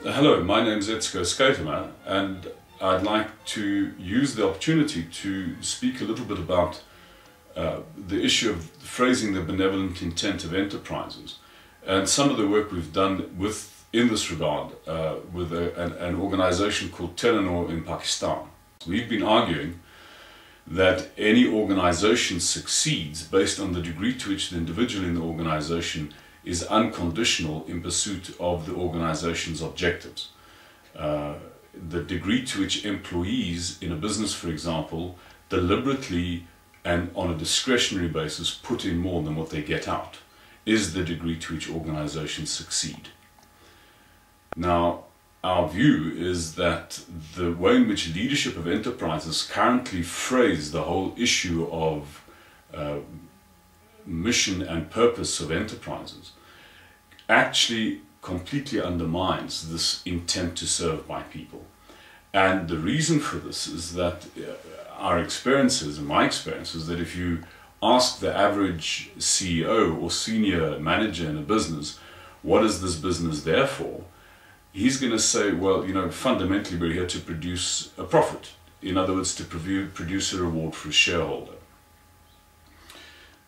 Hello, my name is Etsko Schuitema, and I'd like to use the opportunity to speak a little bit about the issue of phrasing the benevolent intent of enterprises and some of the work we've done in this regard with an organization called Telenor in Pakistan. We've been arguing that any organization succeeds based on the degree to which the individual in the organization is unconditional in pursuit of the organization's objectives. The degree to which employees in a business, for example, deliberately and on a discretionary basis put in more than what they get out is the degree to which organizations succeed. Now, our view is that the way in which leadership of enterprises currently phrase the whole issue of mission and purpose of enterprises actually completely undermines this intent to serve by people. And the reason for this is that our experiences, and my experience, is that if you ask the average CEO or senior manager in a business, what is this business there for? He's going to say, well, you know, fundamentally we're here to produce a profit. In other words, to produce a reward for a shareholder.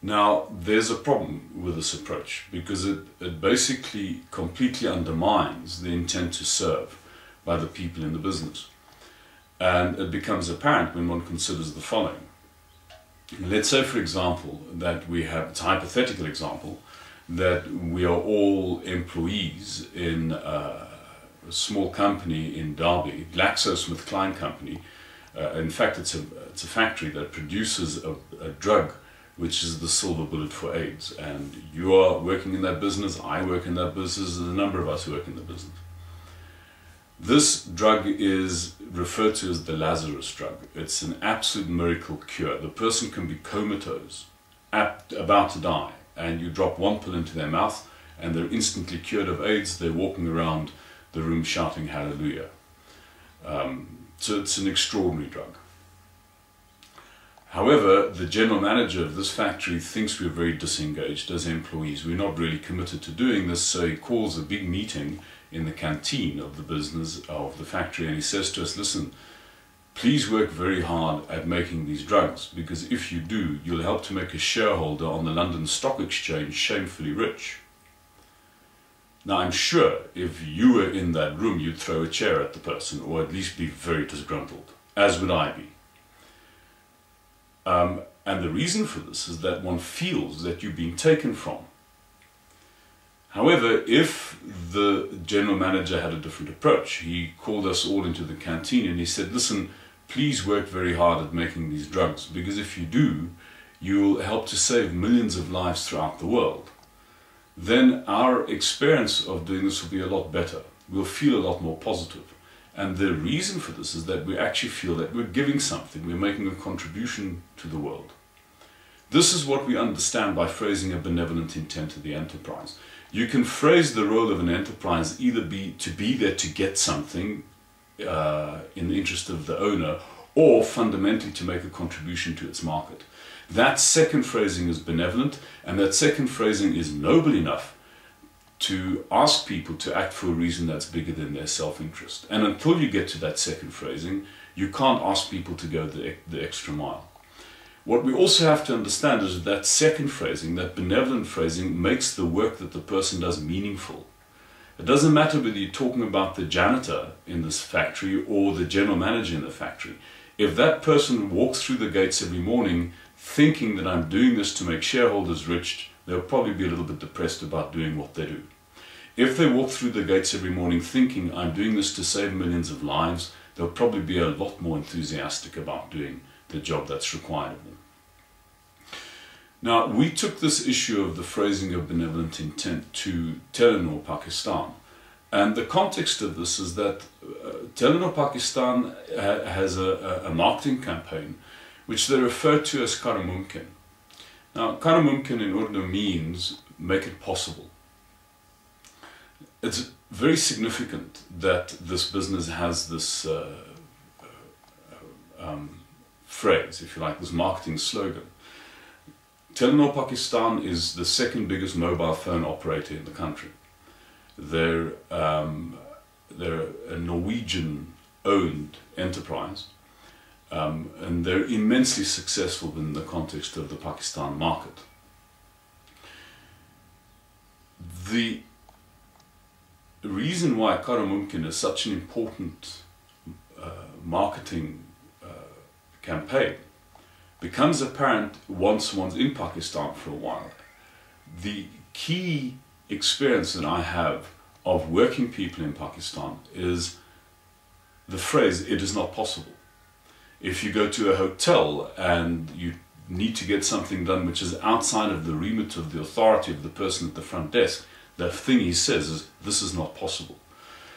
Now, there's a problem with this approach because it basically completely undermines the intent to serve by the people in the business. And it becomes apparent when one considers the following. Let's say, for example, that we have, it's a hypothetical example, that we are all employees in a small company in Derby, GlaxoSmithKline company. In fact, it's a factory that produces a drug which is the silver bullet for AIDS. And you are working in that business, I work in that business, there's a number of us who work in the business. This drug is referred to as the Lazarus drug. It's an absolute miracle cure. The person can be comatose, about to die, and you drop one pill into their mouth and they're instantly cured of AIDS. They're walking around the room shouting hallelujah. So it's an extraordinary drug. However, the general manager of this factory thinks we're very disengaged as employees. We're not really committed to doing this, so he calls a big meeting in the canteen of the business, of the factory, and he says to us, listen, please work very hard at making these drugs, because if you do, you'll help to make a shareholder on the London Stock Exchange shamefully rich. Now, I'm sure if you were in that room, you'd throw a chair at the person, or at least be very disgruntled, as would I be. And the reason for this is that one feels that you're being taken from. However, if the general manager had a different approach, he called us all into the canteen and he said, listen, please work very hard at making these drugs, because if you do, you'll help to save millions of lives throughout the world. Then our experience of doing this will be a lot better. We'll feel a lot more positive. And the reason for this is that we actually feel that we're giving something, we're making a contribution to the world. This is what we understand by phrasing a benevolent intent of the enterprise. You can phrase the role of an enterprise either to be there to get something in the interest of the owner, or fundamentally to make a contribution to its market. That second phrasing is benevolent, and that second phrasing is noble enough to ask people to act for a reason that's bigger than their self-interest. And until you get to that second phrasing, you can't ask people to go the extra mile. What we also have to understand is that second phrasing, that benevolent phrasing, makes the work that the person does meaningful. It doesn't matter whether you're talking about the janitor in this factory or the general manager in the factory. If that person walks through the gates every morning thinking that I'm doing this to make shareholders rich, they'll probably be a little bit depressed about doing what they do. If they walk through the gates every morning thinking I'm doing this to save millions of lives, they'll probably be a lot more enthusiastic about doing the job that's required of them. Now, we took this issue of the phrasing of benevolent intent to Telenor, Pakistan. And the context of this is that Telenor, Pakistan has a marketing campaign which they refer to as Kar Mumkin. Now, Kar Mumkin in Urdu means make it possible. It's very significant that this business has this phrase, if you like, this marketing slogan. Telenor Pakistan is the second biggest mobile phone operator in the country. They're they're a Norwegian-owned enterprise, and they're immensely successful in the context of the Pakistan market. The reason why Karo Mumkin is such an important marketing campaign becomes apparent once one's in Pakistan for a while. The key experience that I have of working people in Pakistan is the phrase, "it is not possible." If you go to a hotel and you need to get something done which is outside of the remit of the authority of the person at the front desk, the thing he says is, "this is not possible."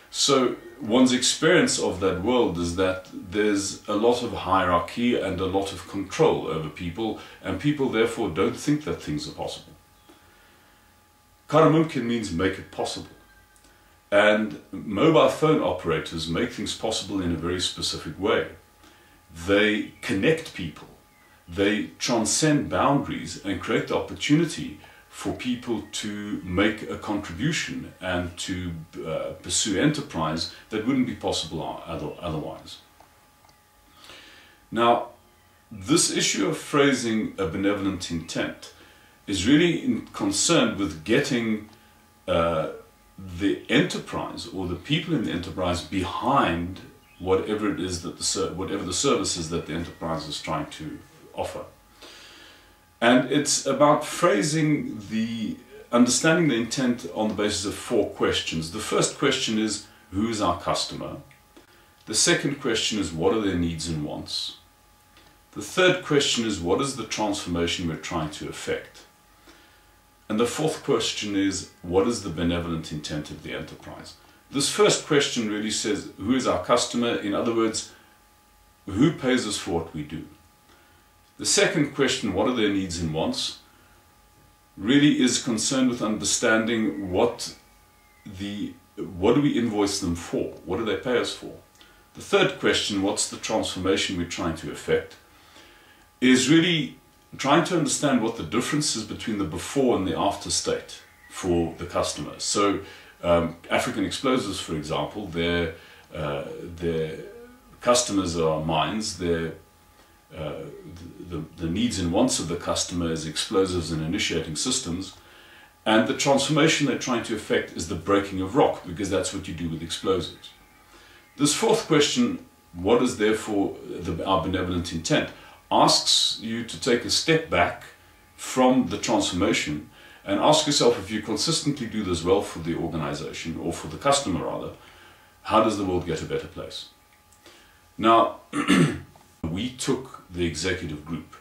So one's experience of that world is that there's a lot of hierarchy and a lot of control over people, and people therefore don't think that things are possible. Karo Mumkin means make it possible. And mobile phone operators make things possible in a very specific way. They connect people. They transcend boundaries and create the opportunity for people to make a contribution and to pursue enterprise that wouldn't be possible otherwise. Now, this issue of phrasing a benevolent intent is really concerned with getting the enterprise or the people in the enterprise behind whatever it is that whatever the services that the enterprise is trying to offer. And it's about phrasing understanding the intent on the basis of 4 questions. The first question is, who is our customer? The second question is, what are their needs and wants? The third question is, what is the transformation we're trying to effect? And the fourth question is, what is the benevolent intent of the enterprise? This first question really says, who is our customer? In other words, who pays us for what we do? The second question, what are their needs and wants, really is concerned with understanding what do we invoice them for? What do they pay us for? The third question, what's the transformation we're trying to effect, is really trying to understand what the difference is between the before and the after state for the customer. So African Explosives, for example, their customers are mines, the needs and wants of the customer is explosives and initiating systems, and the transformation they're trying to effect is the breaking of rock, because that's what you do with explosives. This fourth question, what is therefore our benevolent intent, asks you to take a step back from the transformation and ask yourself, if you consistently do this well for the organization, or for the customer rather, how does the world get a better place? Now, we took the executive group,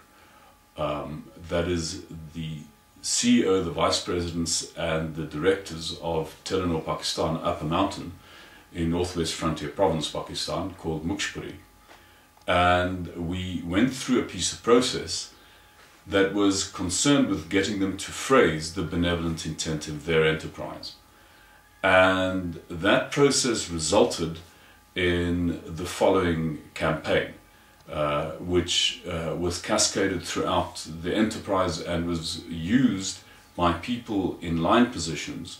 that is the CEO, the vice presidents and the directors of Telenor Pakistan up a mountain in Northwest Frontier Province, Pakistan, called Mukshpuri. And we went through a piece of process that was concerned with getting them to phrase the benevolent intent of their enterprise. And that process resulted in the following campaign, which was cascaded throughout the enterprise and was used by people in line positions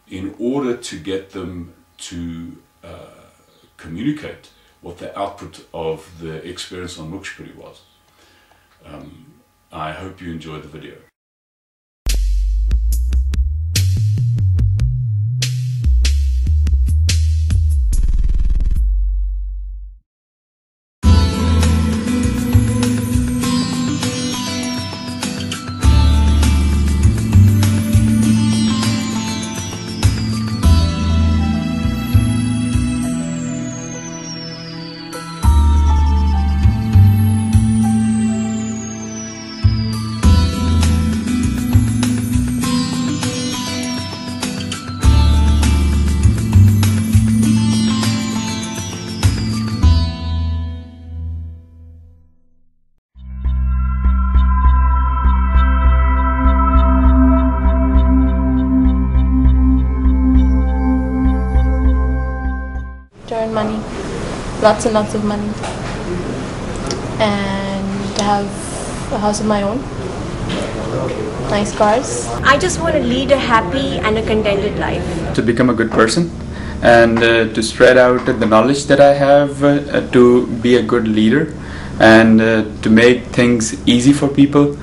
in order to get them to communicate what the output of the experience on Mukshpuri was. I hope you enjoyed the video. Earn money, lots and lots of money, and have a house of my own, nice cars. I just want to lead a happy and a contented life. To become a good person and to spread out the knowledge that I have to be a good leader, and to make things easy for people,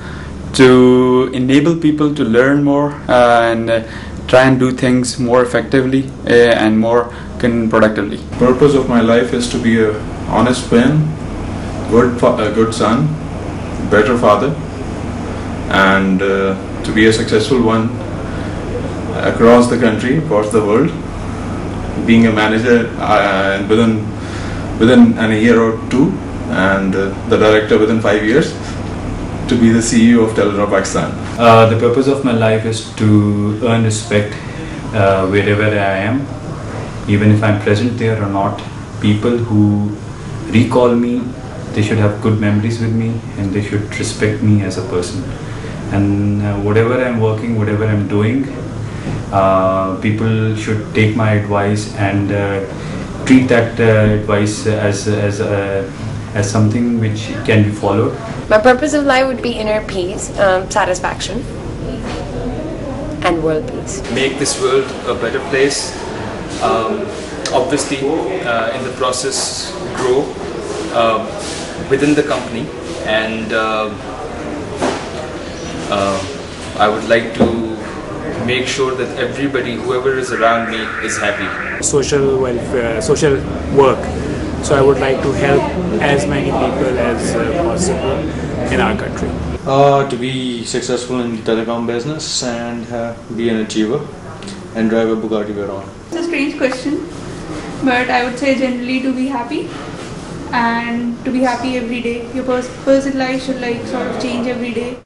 to enable people to learn more and try and do things more effectively and more productively. Purpose of my life is to be a honest man, a good son, better father, and to be a successful one across the country, across the world. Being a manager within a year or two, and the director within 5 years, to be the CEO of Telenor Pakistan. The purpose of my life is to earn respect wherever I am, even if I'm present there or not. People who recall me, they should have good memories with me, and they should respect me as a person. And whatever I'm working, whatever I'm doing, people should take my advice and treat that advice as something which can be followed. My purpose of life would be inner peace, satisfaction, and world peace. Make this world a better place. Obviously, in the process, grow within the company, and I would like to make sure that everybody, whoever is around me, is happy. Social welfare, social work. So I would like to help as many people as possible in our country. To be successful in telecom business and be an achiever and drive a Bugatti Veyron. It's a strange question, but I would say generally to be happy, and to be happy every day. Your personal life should sort of change every day.